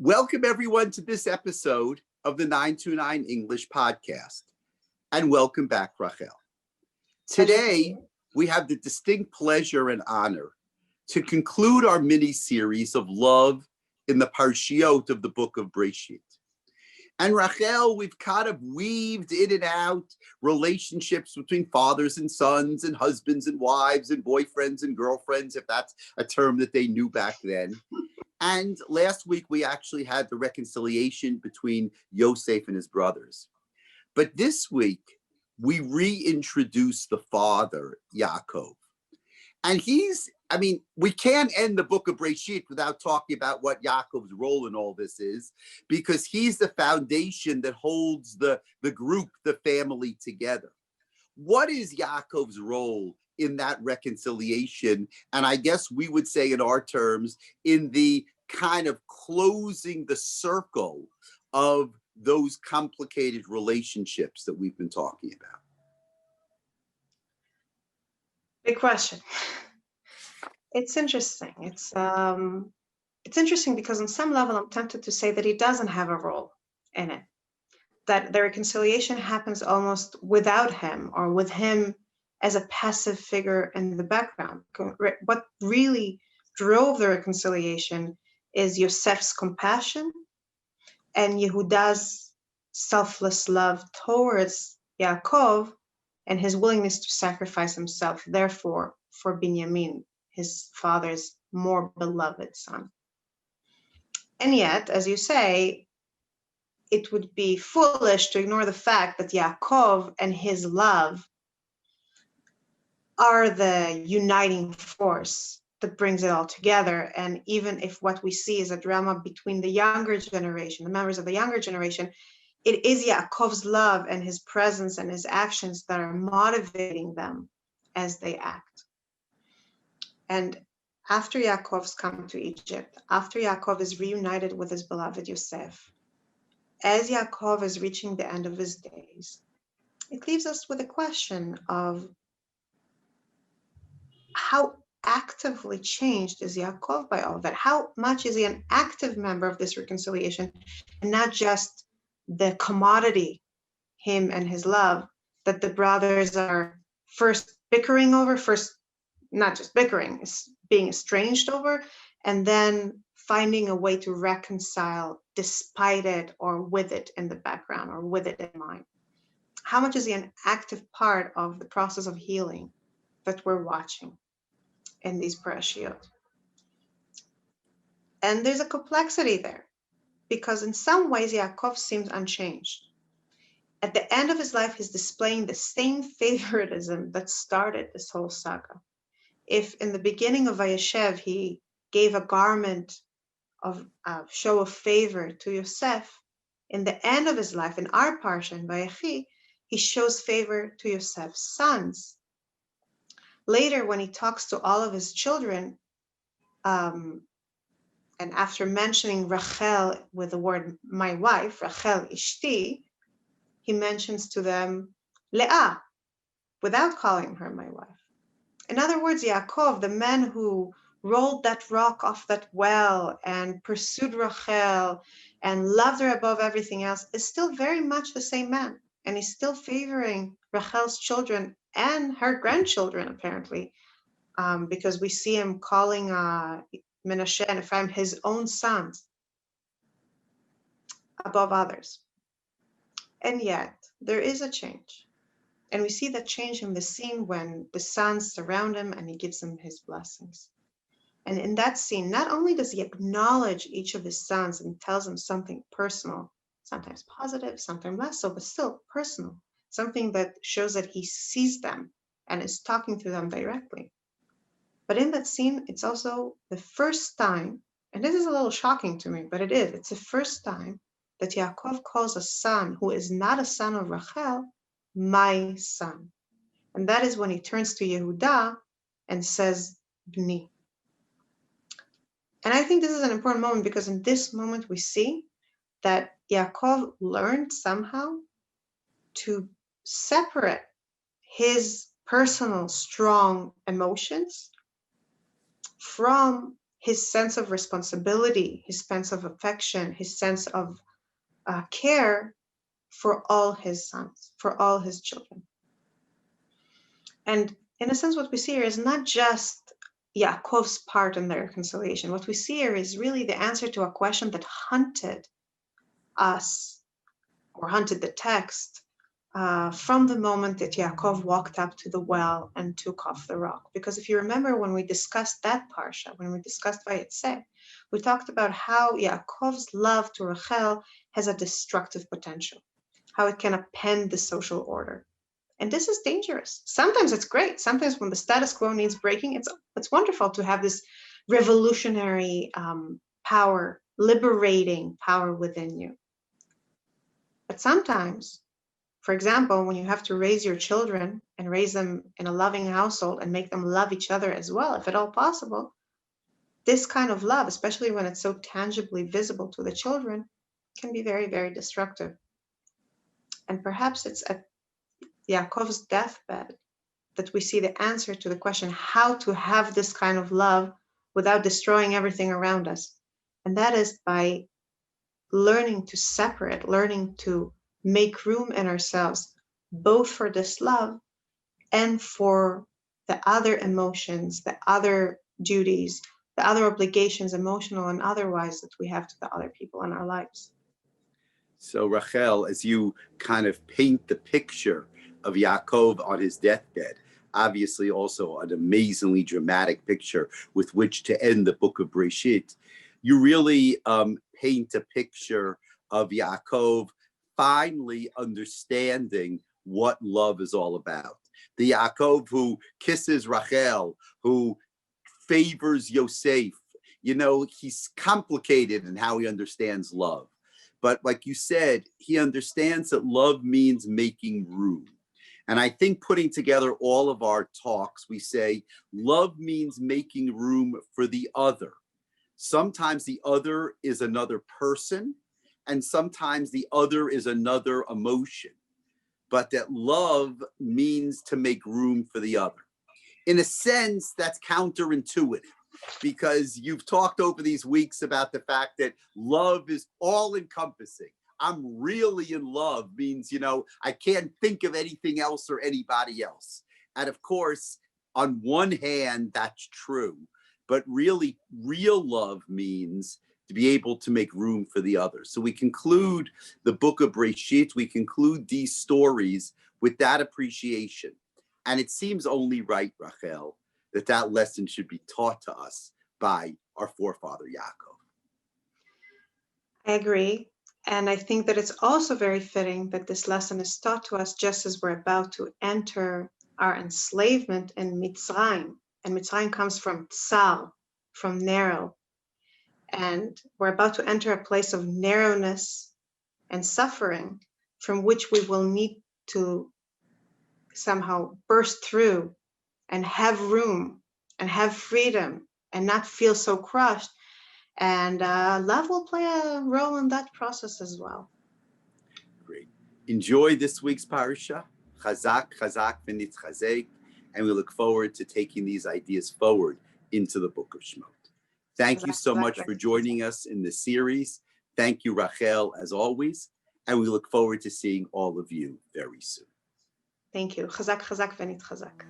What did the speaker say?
Welcome everyone to this episode of the 929 English podcast. And welcome back, Rachel. Today, we have the distinct pleasure and honor to conclude our mini-series of love in the Parshiot of the book of Breshit. And Rachel, we've kind of weaved in and out relationships between fathers and sons and husbands and wives and boyfriends and girlfriends, if that's a term that they knew back then. And last week, we actually had the reconciliation between Yosef and his brothers. But this week, we reintroduce the father, Yaakov. And we can't end the book of Breshit without talking about what Yaakov's role in all this is, because he's the foundation that holds the group, the family together. What is Yaakov's role in that reconciliation? And I guess we would say in our terms, in the kind of closing the circle of those complicated relationships that we've been talking about. Big question. It's interesting. It's interesting because on some level, I'm tempted to say that he doesn't have a role in it, that the reconciliation happens almost without him or with him as a passive figure in the background. What really drove the reconciliation is Yosef's compassion and Yehuda's selfless love towards Yaakov and his willingness to sacrifice himself, therefore, for Binyamin, his father's more beloved son. And yet, as you say, it would be foolish to ignore the fact that Yaakov and his love are the uniting force that brings it all together. And even if what we see is a drama between the younger generation, the members of the younger generation, it is Yaakov's love and his presence and his actions that are motivating them as they act. And after Yaakov's come to Egypt, after Yaakov is reunited with his beloved Yosef, as Yaakov is reaching the end of his days, it leaves us with a question of how actively changed is Yaakov by all of that? How much is he an active member of this reconciliation and not just the commodity, him and his love, that the brothers are first bickering over, first not just bickering, being estranged over, and then finding a way to reconcile despite it or with it in the background or with it in mind? How much is he an active part of the process of healing that we're watching in these parashiot? And there's a complexity there, because in some ways Yaakov seems unchanged. At the end of his life, he's displaying the same favoritism that started this whole saga. If in the beginning of Vayeshev, he gave a garment of show of favor to Yosef, in the end of his life, in our parsha, in Vayechi, he shows favor to Yosef's sons. Later, when he talks to all of his children, and after mentioning Rachel with the word my wife, Rachel Ishti, he mentions to them Leah, without calling her my wife. In other words, Yaakov, the man who rolled that rock off that well and pursued Rachel and loved her above everything else, is still very much the same man. And he's still favoring Rachel's children and her grandchildren, apparently, because we see him calling Menashe and Ephraim his own sons above others. And yet, there is a change. And we see that change in the scene when the sons surround him and he gives them his blessings. And in that scene, not only does he acknowledge each of his sons and tells them something personal, sometimes positive, sometimes less so, but still personal, something that shows that he sees them and is talking to them directly. But in that scene, it's also the first time, and this is a little shocking to me, but it's the first time that Yaakov calls a son who is not a son of Rachel, my son. And that is when he turns to Yehuda and says, Bni. And I think this is an important moment, because in this moment we see that Yaakov learned somehow to separate his personal strong emotions from his sense of responsibility, his sense of affection, his sense of care for all his sons, for all his children. And in a sense, what we see here is not just Yaakov's part in the reconciliation. What we see here is really the answer to a question that hunted us, or hunted the text, from the moment that Yaakov walked up to the well and took off the rock. Because if you remember when we discussed that parsha, when we discussed Vayetze, we talked about how Yaakov's love to Rachel has a destructive potential, how it can upend the social order. And this is dangerous. Sometimes it's great. Sometimes when the status quo needs breaking, it's wonderful to have this revolutionary power, liberating power within you. But sometimes, for example, when you have to raise your children and raise them in a loving household and make them love each other as well, if at all possible, this kind of love, especially when it's so tangibly visible to the children, can be very, very destructive. And perhaps it's at Yaakov's deathbed that we see the answer to the question how to have this kind of love without destroying everything around us. And that is by learning to separate, learning to make room in ourselves, both for this love and for the other emotions, the other duties, the other obligations, emotional and otherwise, that we have to the other people in our lives. So Rachel, as you kind of paint the picture of Yaakov on his deathbed, obviously also an amazingly dramatic picture with which to end the book of Breshit, you really paint a picture of Yaakov finally understanding what love is all about. The Yaakov who kisses Rachel, who favors Yosef. You know, he's complicated in how he understands love. But like you said, he understands that love means making room. And I think putting together all of our talks, we say love means making room for the other. Sometimes the other is another person, and sometimes the other is another emotion. But that love means to make room for the other. In a sense, that's counterintuitive, because you've talked over these weeks about the fact that love is all encompassing. I'm really in love means, you know, I can't think of anything else or anybody else. And of course, on one hand, that's true, but really real love means to be able to make room for the other. So we conclude the book of Breshit, we conclude these stories with that appreciation. And it seems only right, Rachel, that that lesson should be taught to us by our forefather Yaakov. I agree. And I think that it's also very fitting that this lesson is taught to us just as we're about to enter our enslavement in Mitzrayim. And Mitzrayim comes from tsar, from narrow. And we're about to enter a place of narrowness and suffering from which we will need to somehow burst through and have room and have freedom and not feel so crushed. And love will play a role in that process as well. Great. Enjoy this week's parasha. Chazak, chazak, v'nitzchazek. And we look forward to taking these ideas forward into the book of Shemot. Thank you so much for joining us in this series. Thank you, Rachel, as always. And we look forward to seeing all of you very soon. Thank you. Chazak, chazak, v'nitzchazek.